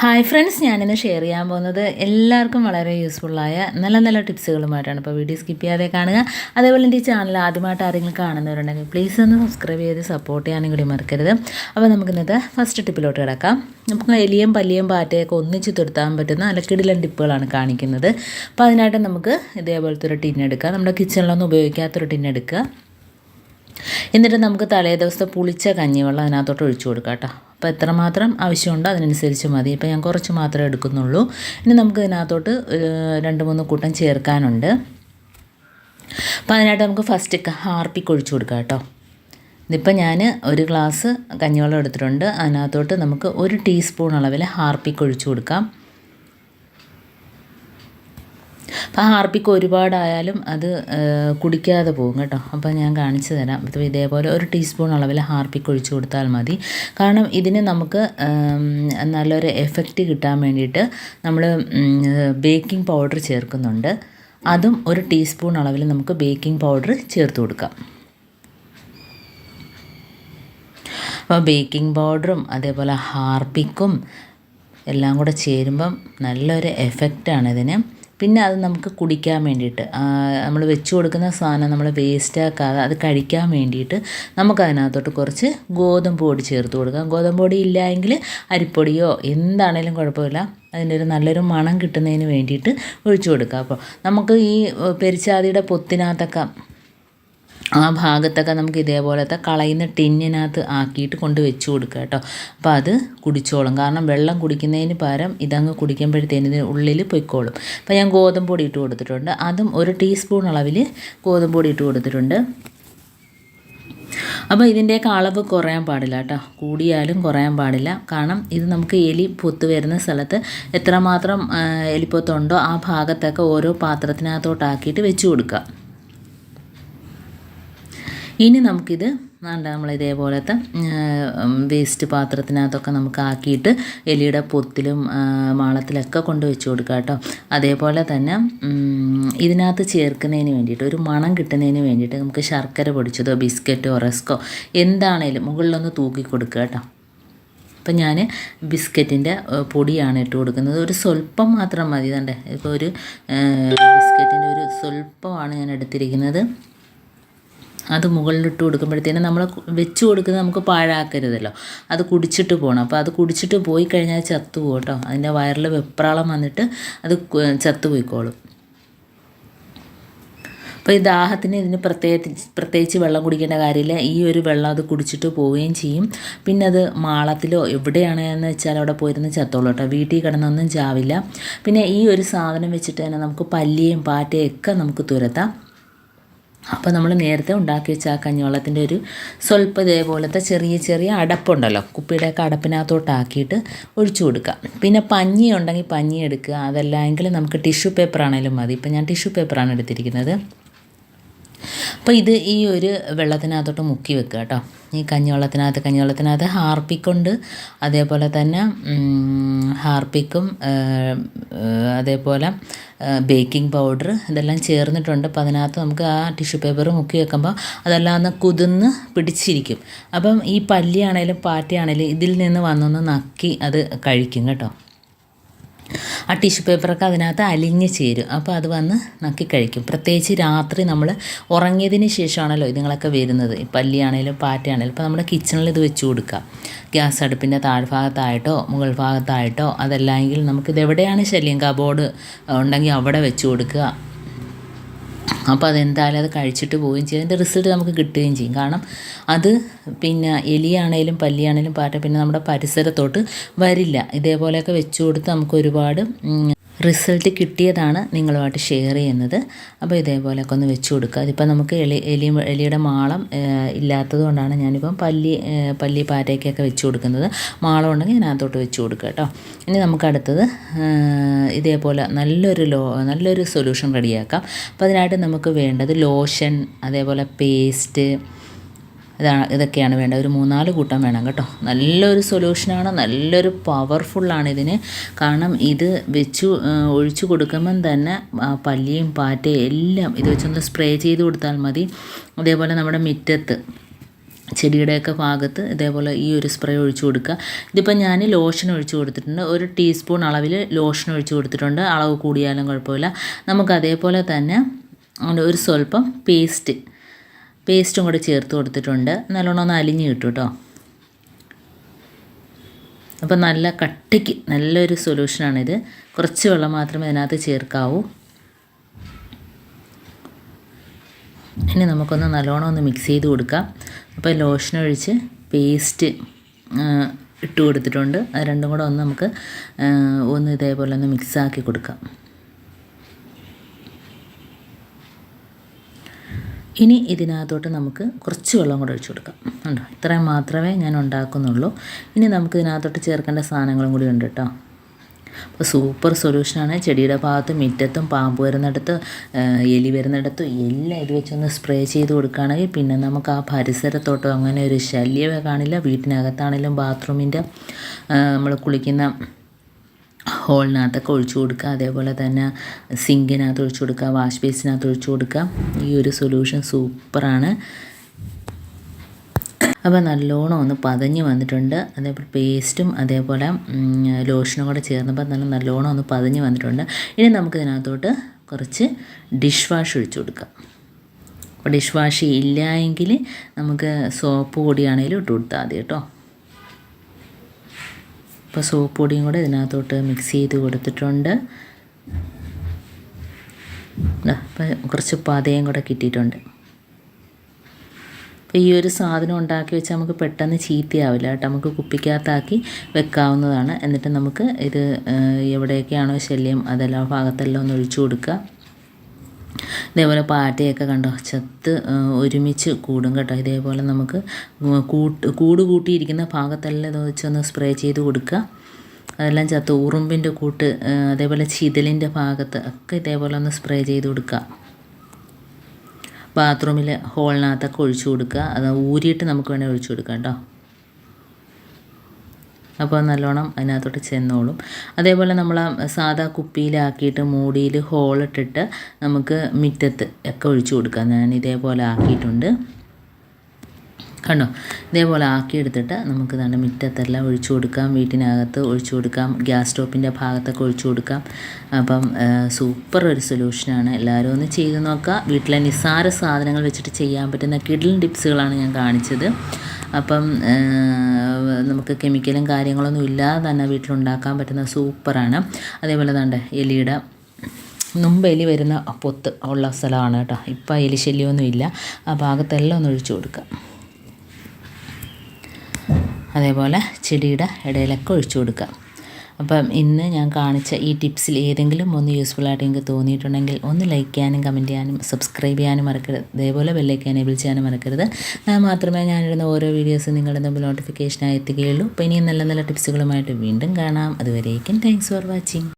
Hi friends, ഞാനിന്ന് share ചെയ്യാൻ പോകുന്നത് എല്ലാവർക്കും വളരെ യൂസ്ഫുള്ളായ നല്ല നല്ല ടിപ്സുകളുമായിട്ടാണ്. അപ്പോൾ വീഡിയോ സ്കിപ്പ് ചെയ്യാതെ കാണുക. അതേപോലെ എൻ്റെ ഈ ചാനൽ ആദ്യമായിട്ട് ആരെങ്കിലും കാണുന്നവരുണ്ടെങ്കിൽ പ്ലീസ് ഒന്ന് സബ്സ്ക്രൈബ് ചെയ്ത് സപ്പോർട്ട് ചെയ്യാനും കൂടി മറക്കരുത്. അപ്പോൾ നമുക്കിന്നത്തെ ഫസ്റ്റ് ടിപ്പിലോട്ട് കിടക്കാം. നമുക്ക് എലിയും പല്ലിയും പാറ്റയൊക്കെ ഒന്നിച്ച് തുരുത്താൻ പറ്റുന്ന നല്ല കിടിലൻ ടിപ്പുകളാണ് കാണിക്കുന്നത്. അപ്പോൾ അതിനായിട്ട് നമുക്ക് ഇതേപോലത്തെ ഒരു ടിന്നെടുക്കുക. നമ്മുടെ കിച്ചണിലൊന്നും ഉപയോഗിക്കാത്തൊരു ടിന്നെടുക്കുക. എന്നിട്ട് നമുക്ക് തലേ ദിവസത്തെ പുളിച്ച കഞ്ഞിവെള്ളം അതിനകത്തോട്ട് ഒഴിച്ചു കൊടുക്കാം കേട്ടോ. അപ്പോൾ എത്രമാത്രം ആവശ്യമുണ്ടോ അതിനനുസരിച്ച് മതി. ഇപ്പോൾ ഞാൻ കുറച്ച് മാത്രമേ എടുക്കുന്നുള്ളൂ. ഇനി നമുക്ക് ഇതിനകത്തോട്ട് 2-3 കൂട്ടം ചേർക്കാനുണ്ട്. അപ്പോൾ അതിനായിട്ട് നമുക്ക് ഫസ്റ്റ് ഹാർപ്പിക്ക് ഒഴിച്ചു കൊടുക്കാം കേട്ടോ. ഇതിപ്പോൾ ഞാൻ 1 ഗ്ലാസ് കഞ്ഞിവെള്ളം എടുത്തിട്ടുണ്ട്. അതിനകത്തോട്ട് നമുക്ക് 1 ടീസ്പൂൺ അളവിൽ ഹാർപ്പിക്ക് ഒഴിച്ചു കൊടുക്കാം. അപ്പോൾ ഹാർപ്പിക്ക് ഒരുപാടായാലും അത് കുടിക്കാതെ പോകും കേട്ടോ. അപ്പോൾ ഞാൻ കാണിച്ചു തരാം. ഇപ്പോൾ ഇതേപോലെ 1 ടീസ്പൂൺ അളവിൽ ഹാർപ്പിക്ക് ഒഴിച്ചു കൊടുത്താൽ മതി. കാരണം ഇതിന് നമുക്ക് നല്ലൊരു എഫക്റ്റ് കിട്ടാൻ വേണ്ടിയിട്ട് നമ്മൾ ബേക്കിംഗ് പൗഡർ ചേർക്കുന്നുണ്ട്. അതും 1 ടീസ്പൂൺ അളവിൽ നമുക്ക് ബേക്കിംഗ് പൗഡർ ചേർത്ത് കൊടുക്കാം. അപ്പോൾ ബേക്കിംഗ് പൗഡറും അതേപോലെ ഹാർപ്പിക്കും എല്ലാം കൂടെ ചേരുമ്പം നല്ലൊരു എഫക്റ്റാണ് ഇതിന്. പിന്നെ അത് നമുക്ക് കുടിക്കാൻ വേണ്ടിയിട്ട് നമ്മൾ വെച്ച് കൊടുക്കുന്ന സാധനം നമ്മൾ വേസ്റ്റാക്കാതെ അത് കഴിക്കാൻ വേണ്ടിയിട്ട് നമുക്ക് അതിനകത്തോട്ട് കുറച്ച് ഗോതമ്പ് പൊടി ചേർത്ത് കൊടുക്കാം. ഗോതമ്പ് പൊടി ഇല്ല എങ്കിൽ അരിപ്പൊടിയോ എന്താണേലും കുഴപ്പമില്ല. അതിൻ്റെ ഒരു നല്ലൊരു മണം കിട്ടുന്നതിന് വേണ്ടിയിട്ട് ഒഴിച്ചു കൊടുക്കുക. അപ്പോൾ നമുക്ക് ഈ പെരിച്ചാതിയുടെ പൊത്തിനകത്തൊക്കെ ആ ഭാഗത്തൊക്കെ നമുക്ക് ഇതേപോലത്തെ കളയുന്ന ടിന്നിനകത്ത് ആക്കിയിട്ട് കൊണ്ട് വെച്ച് കൊടുക്കുക കേട്ടോ. അപ്പോൾ അത് കുടിച്ചോളും. കാരണം വെള്ളം കുടിക്കുന്നതിന് പകരം ഇതങ്ങ് കുടിക്കുമ്പോഴത്തേന് ഇതിന് ഉള്ളിൽ പൊയ്ക്കോളും. അപ്പോൾ ഞാൻ ഗോതമ്പ് പൊടി ഇട്ട് കൊടുത്തിട്ടുണ്ട്. അതും 1 ടീസ്പൂൺ അളവിൽ ഗോതമ്പ് പൊടി ഇട്ട് കൊടുത്തിട്ടുണ്ട്. അപ്പോൾ ഇതിൻ്റെയൊക്കെ അളവ് കുറയാൻ പാടില്ല കേട്ടോ. കൂടിയാലും കുറയാൻ പാടില്ല. കാരണം ഇത് നമുക്ക് എലി പൊത്ത് വരുന്ന സ്ഥലത്ത് എത്രമാത്രം എലിപ്പൊത്തുണ്ടോ ആ ഭാഗത്തൊക്കെ ഓരോ പാത്രത്തിനകത്തോട്ടാക്കിയിട്ട് വെച്ച് കൊടുക്കുക. ഇനി നമുക്കിത് നമ്മൾ ഇതേപോലത്തെ വേസ്റ്റ് പാത്രത്തിനകത്തൊക്കെ നമുക്ക് ആക്കിയിട്ട് എലിയുടെ പൊത്തിലും മാളത്തിലൊക്കെ കൊണ്ട് വെച്ച് കൊടുക്കുക കേട്ടോ. അതേപോലെ തന്നെ ഇതിനകത്ത് ചേർക്കുന്നതിന് വേണ്ടിയിട്ട് ഒരു മണം കിട്ടുന്നതിന് വേണ്ടിയിട്ട് നമുക്ക് ശർക്കര പൊടിച്ചതോ ബിസ്ക്കറ്റോ റസ്കോ എന്താണേലും മുകളിലൊന്ന് തൂക്കി കൊടുക്കുക കേട്ടോ. അപ്പം ഞാൻ ബിസ്ക്കറ്റിൻ്റെ പൊടിയാണ് ഇട്ട് കൊടുക്കുന്നത്. ഒരു സ്വല്പം മാത്രം മതി. ഇതണ്ടേ, ഇപ്പോൾ ഒരു ബിസ്ക്കറ്റിൻ്റെ ഒരു സ്വല്പമാണ് ഞാൻ എടുത്തിരിക്കുന്നത്. അത് മുകളിലിട്ട് കൊടുക്കുമ്പോഴത്തേനും നമ്മൾ വെച്ച് കൊടുക്കുന്നത് നമുക്ക് പാഴാക്കരുതല്ലോ. അത് കുടിച്ചിട്ട് പോകണം. അപ്പോൾ അത് കുടിച്ചിട്ട് പോയി കഴിഞ്ഞാൽ ചത്തുപോകും കേട്ടോ. അതിൻ്റെ വയറിൽ വെപ്രാളം വന്നിട്ട് അത് ചത്തുപോയിക്കോളും. അപ്പോൾ ഈ ദാഹത്തിന് ഇതിന് പ്രത്യേകിച്ച് വെള്ളം കുടിക്കേണ്ട കാര്യമില്ല. ഈ ഒരു വെള്ളം അത് കുടിച്ചിട്ട് പോവുകയും ചെയ്യും. പിന്നെ അത് മാളത്തിലോ എവിടെയാണെന്ന് വെച്ചാൽ അവിടെ പോയിരുന്ന് ചത്തോളൂ കേട്ടോ. വീട്ടിൽ കിടന്നൊന്നും ചാവില്ല. പിന്നെ ഈ ഒരു സാധനം വെച്ചിട്ട് തന്നെ നമുക്ക് പല്ലിയും പാറ്റയും ഒക്കെ നമുക്ക് തുരത്താം. അപ്പോൾ നമ്മൾ നേരത്തെ ഉണ്ടാക്കി വെച്ച ആ കഞ്ഞിവെള്ളത്തിൻ്റെ ഒരു സ്വല്പം ഇതേപോലത്തെ ചെറിയ അടപ്പുണ്ടല്ലോ, കുപ്പിയുടെയൊക്കെ അടപ്പിനകത്തോട്ടാക്കിയിട്ട് ഒഴിച്ചു കൊടുക്കുക. പിന്നെ പഞ്ഞി ഉണ്ടെങ്കിൽ പഞ്ഞി എടുക്കുക. അതല്ല എങ്കിൽ നമുക്ക് ടിഷ്യൂ പേപ്പർ ആണെങ്കിലും മതി. ഇപ്പം ഞാൻ ടിഷ്യൂ പേപ്പറാണ് എടുത്തിരിക്കുന്നത്. അപ്പോൾ ഇത് ഈ ഒരു വെള്ളത്തിനകത്തോട്ട് മുക്കി വെക്കുക കേട്ടോ. ഈ കഞ്ഞിവെള്ളത്തിനകത്ത് ഹാർപ്പിക്കുണ്ട്. അതേപോലെ തന്നെ ഹാർപ്പിക്കും അതേപോലെ ബേക്കിംഗ് പൗഡർ ഇതെല്ലാം ചേർന്നിട്ടുണ്ട്. അപ്പോൾ അതിനകത്ത് നമുക്ക് ആ ടിഷ്യൂ പേപ്പർ മുക്കി വെക്കുമ്പോൾ അതെല്ലാം ഒന്ന് കുതിർന്ന് പിടിച്ചിരിക്കും. അപ്പം ഈ പല്ലിയാണേലും പാറ്റയാണേലും ഇതിൽ നിന്ന് വന്നൊന്ന് നക്കി അത് കഴിക്കും കേട്ടോ. ആ ടിഷ്യൂ പേപ്പറൊക്കെ അതിനകത്ത് അലിഞ്ഞ് ചേരും. അപ്പോൾ അത് വന്ന് നക്കി കഴിക്കും. പ്രത്യേകിച്ച് രാത്രി നമ്മൾ ഉറങ്ങിയതിന് ശേഷമാണല്ലോ ഇതുങ്ങളൊക്കെ വരുന്നത്. ഈ പല്ലിയാണേലും പാറ്റയാണേലും. അപ്പോൾ നമ്മുടെ കിച്ചണിൽ ഇത് വെച്ച് കൊടുക്കുക. ഗ്യാസ് അടുപ്പിൻ്റെ താഴ്ഭാഗത്തായിട്ടോ മുകൾ ഭാഗത്തായിട്ടോ അതല്ലെങ്കിൽ നമുക്കിത് എവിടെയാണ് ശല്യം, കബോർഡ് ഉണ്ടെങ്കിൽ അവിടെ വെച്ച് കൊടുക്കുക. അപ്പോൾ അതെന്തായാലും അത് കഴിച്ചിട്ട് പോവുകയും ചെയ്യും. അതിൻ്റെ റിസൾട്ട് നമുക്ക് കിട്ടുകയും ചെയ്യും. കാരണം അത് പിന്നെ എലിയാണേലും പല്ലിയാണേലും പാറ്റ പിന്നെ നമ്മുടെ പരിസരത്തോട്ട് വരില്ല. ഇതേപോലെയൊക്കെ വെച്ച് കൊടുത്ത് നമുക്ക് ഒരുപാട് റിസൾട്ട് കിട്ടിയതാണ് നിങ്ങളുമായിട്ട് ഷെയർ ചെയ്യുന്നത്. അപ്പോൾ ഇതേപോലെയൊക്കെ ഒന്ന് വെച്ച് കൊടുക്കുക. അതിപ്പോൾ നമുക്ക് എലിയുടെ മാളം ഇല്ലാത്തത് കൊണ്ടാണ് ഞാനിപ്പം പല്ലി പാറ്റയ്ക്കൊക്കെ വെച്ച് കൊടുക്കുന്നത്. മാളം ഉണ്ടെങ്കിൽ അതിനകത്തോട്ട് വെച്ച് കൊടുക്കുക കേട്ടോ. ഇനി നമുക്ക് അടുത്തത് ഇതേപോലെ നല്ലൊരു സൊല്യൂഷൻ റെഡിയാക്കാം. അപ്പോൾ അതിനായിട്ട് നമുക്ക് വേണ്ടത് ലോഷൻ, അതേപോലെ പേസ്റ്റ്, ഇതൊക്കെയാണ് വേണ്ടത്. ഒരു 3-4 കൂട്ടം വേണം കേട്ടോ. നല്ലൊരു സൊല്യൂഷനാണ്, നല്ലൊരു പവർഫുള്ളാണ് ഇതിന്. കാരണം ഇത് ഒഴിച്ചു കൊടുക്കുമ്പം തന്നെ പല്ലിയും പാറ്റയും എല്ലാം ഇത് വെച്ചൊന്ന് സ്പ്രേ ചെയ്ത് കൊടുത്താൽ മതി. അതേപോലെ നമ്മുടെ മുറ്റത്ത് ചെടിയുടെയൊക്കെ ഭാഗത്ത് ഇതേപോലെ ഈ ഒരു സ്പ്രേ ഒഴിച്ചു കൊടുക്കുക. ഇതിപ്പോൾ ഞാൻ ലോഷൻ ഒഴിച്ചു കൊടുത്തിട്ടുണ്ട്, 1 ടീസ്പൂൺ അളവിൽ ലോഷൻ ഒഴിച്ചു കൊടുത്തിട്ടുണ്ട്. അളവ് കൂടിയാലും കുഴപ്പമില്ല. നമുക്ക് അതേപോലെ തന്നെ ഒരു സ്വല്പം പേസ്റ്റും കൂടെ ചേർത്ത് കൊടുത്തിട്ടുണ്ട്. നല്ലോണം ഒന്ന് അലിഞ്ഞ് കിട്ടും കേട്ടോ. അപ്പോൾ നല്ല കട്ടിക്ക് നല്ലൊരു സൊല്യൂഷനാണിത്. കുറച്ച് വെള്ളം മാത്രമേ ഇതിനകത്ത് ചേർക്കാവൂ. ഇനി നമുക്കൊന്ന് നല്ലോണം ഒന്ന് മിക്സ് ചെയ്ത് കൊടുക്കാം. അപ്പോൾ ലോഷൻ ഒഴിച്ച് പേസ്റ്റ് ഇട്ട് കൊടുത്തിട്ടുണ്ട്. അത് രണ്ടും കൂടെ ഒന്ന് നമുക്ക് ഒന്ന് ഇതേപോലെ ഒന്ന് മിക്സാക്കി കൊടുക്കാം. ഇനി ഇതിനകത്തോട്ട് നമുക്ക് കുറച്ച് വെള്ളം കൂടെ ഒഴിച്ച് കൊടുക്കാം. ഉണ്ടോ, ഇത്രയും മാത്രമേ ഞാൻ ഉണ്ടാക്കുന്നുള്ളൂ. ഇനി നമുക്ക് ഇതിനകത്തോട്ട് ചേർക്കേണ്ട സാധനങ്ങളും കൂടി ഉണ്ട് കേട്ടോ. അപ്പോൾ സൂപ്പർ സൊല്യൂഷനാണ്. ചെടിയുടെ ഭാഗത്ത് മുറ്റത്തും പാമ്പ് വരുന്നിടത്ത് എലി വരുന്നിടത്തും എല്ലാം ഇത് വെച്ചൊന്ന് സ്പ്രേ ചെയ്ത് കൊടുക്കുകയാണെങ്കിൽ പിന്നെ നമുക്ക് ആ പരിസരത്തോട്ടോ അങ്ങനെ ഒരു ശല്യമേ കാണില്ല. വീട്ടിനകത്താണെങ്കിലും ബാത്റൂമിൻ്റെ നമ്മൾ കുളിക്കുന്ന ഹോളിനകത്തൊക്കെ ഒഴിച്ചു കൊടുക്കുക. അതേപോലെ തന്നെ സിങ്കിനകത്ത് ഒഴിച്ചു കൊടുക്കുക, വാഷ് ബേസിനകത്ത് ഒഴിച്ചു കൊടുക്കുക. ഈ ഒരു സൊല്യൂഷൻ സൂപ്പറാണ്. അപ്പോൾ നല്ലോണം ഒന്ന് പതഞ്ഞ് വന്നിട്ടുണ്ട്. അതേപോലെ പേസ്റ്റും അതേപോലെ ലോഷനും കൂടെ ചേർന്നപ്പോൾ തന്നെ നല്ലോണം ഒന്ന് പതഞ്ഞ് വന്നിട്ടുണ്ട്. ഇനി നമുക്ക് ഇതിനകത്തോട്ട് കുറച്ച് ഡിഷ് വാഷ് ഒഴിച്ചു കൊടുക്കാം. അപ്പോൾ ഡിഷ് വാഷ് ഇല്ല എങ്കിൽ നമുക്ക് സോപ്പ് പൊടിയാണെങ്കിലും ഇട്ട് കൊടുത്താൽ മതി കേട്ടോ. അപ്പോൾ സോപ്പ് പൊടിയും കൂടെ ഇതിനകത്തോട്ട് മിക്സ് ചെയ്ത് കൊടുത്തിട്ടുണ്ട്. അപ്പോൾ കുറച്ച് പതയും കൂടെ കിട്ടിയിട്ടുണ്ട്. അപ്പോൾ ഈ ഒരു സാധനം ഉണ്ടാക്കി വെച്ചാൽ നമുക്ക് പെട്ടെന്ന് ചീത്തയാവില്ല കേട്ടോ. നമുക്ക് കുപ്പിക്കകത്താക്കി വെക്കാവുന്നതാണ്. എന്നിട്ട് നമുക്ക് ഇത് എവിടെയൊക്കെയാണോ ശല്യം അതെല്ലാം ഭാഗത്തെല്ലാം ഒന്ന് ഒഴിച്ചു കൊടുക്കുക. ഇതേപോലെ പാറ്റയൊക്കെ കണ്ടോ ചത്ത് ഒരുമിച്ച് കൂടും കേട്ടോ. ഇതേപോലെ നമുക്ക് കൂട് കൂട്ടിയിരിക്കുന്ന ഭാഗത്തെല്ലാം ഇത് വെച്ചൊന്ന് സ്പ്രേ ചെയ്ത് കൊടുക്കുക. അതെല്ലാം ചത്ത് ഉറുമ്പിൻ്റെ കൂട്ട് അതേപോലെ ചിതലിൻ്റെ ഭാഗത്ത് ഒക്കെ ഇതേപോലെ ഒന്ന് സ്പ്രേ ചെയ്ത് കൊടുക്കുക. ബാത്റൂമിൽ ഹോളിനകത്തൊക്കെ ഒഴിച്ചു കൊടുക്കുക. അത് ഊരിയിട്ട് നമുക്ക് വേണേൽ ഒഴിച്ചു കൊടുക്കാം കേട്ടോ. അപ്പോൾ നല്ലോണം അതിനകത്തോട്ട് ചെന്നോളും. അതേപോലെ നമ്മൾ സാധാ കുപ്പിയിലാക്കിയിട്ട് മൂടിയിൽ ഹോളിട്ടിട്ട് നമുക്ക് മുറ്റത്ത് ഒക്കെ ഒഴിച്ചു കൊടുക്കാം. ഞാൻ ഇതേപോലെ ആക്കിയിട്ടുണ്ട് കണ്ടോ. ഇതേപോലെ ആക്കിയെടുത്തിട്ട് നമുക്ക് തന്നെ മുറ്റത്തെല്ലാം ഒഴിച്ചു കൊടുക്കാം, വീട്ടിനകത്ത് ഒഴിച്ചു കൊടുക്കാം, ഗ്യാസ് സ്റ്റോപ്പിൻ്റെ ഭാഗത്തൊക്കെ ഒഴിച്ചു കൊടുക്കാം. അപ്പം സൂപ്പർ ഒരു സൊല്യൂഷനാണ്. എല്ലാവരും ഒന്ന് ചെയ്ത് നോക്കുക. വീട്ടിലെ നിസ്സാര സാധനങ്ങൾ വെച്ചിട്ട് ചെയ്യാൻ പറ്റുന്ന കിഡിലൻ ടിപ്സുകളാണ് ഞാൻ കാണിച്ചത്. അപ്പം നമുക്ക് കെമിക്കലും കാര്യങ്ങളൊന്നും ഇല്ലാതെ തന്നെ വീട്ടിലുണ്ടാക്കാൻ പറ്റുന്ന സൂപ്പറാണ്. അതേപോലെ തന്നെ എലിയുടെ മുമ്പ് എലി വരുന്ന പൊത്ത് ഉള്ള സ്ഥലമാണ് കേട്ടോ. ഇപ്പം എലി ശല്യമൊന്നും ഇല്ല. ആ ഭാഗത്തെല്ലാം ഒന്ന് ഒഴിച്ചു കൊടുക്കുക. അതേപോലെ ചെടിയുടെ ഇടയിലൊക്കെ ഒഴിച്ചു കൊടുക്കുക. അപ്പം ഇന്ന് ഞാൻ കാണിച്ച ഈ ടിപ്സിൽ ഏതെങ്കിലും ഒന്ന് യൂസ്ഫുള്ളായിട്ട് എനിക്ക് തോന്നിയിട്ടുണ്ടെങ്കിൽ ഒന്ന് ലൈക്ക് ചെയ്യാനും കമൻറ്റ് ചെയ്യാനും സബ്സ്ക്രൈബ് ചെയ്യാനും മറക്കരുത്. അതേപോലെ ബെല്ലൈക്കൻ എനേബിൾ ചെയ്യാനും മറക്കരുത്. എന്നാൽ മാത്രമേ ഞാനിടുന്ന ഓരോ വീഡിയോസും നിങ്ങളുടെ മുമ്പിൽ നോട്ടിഫിക്കേഷനായി എത്തുകയുള്ളൂ. അപ്പോൾ ഇനിയും നല്ല നല്ല ടിപ്സുകളുമായിട്ട് വീണ്ടും കാണാം. അതുവരേക്കും താങ്ക്സ് ഫോർ വാച്ചിങ്.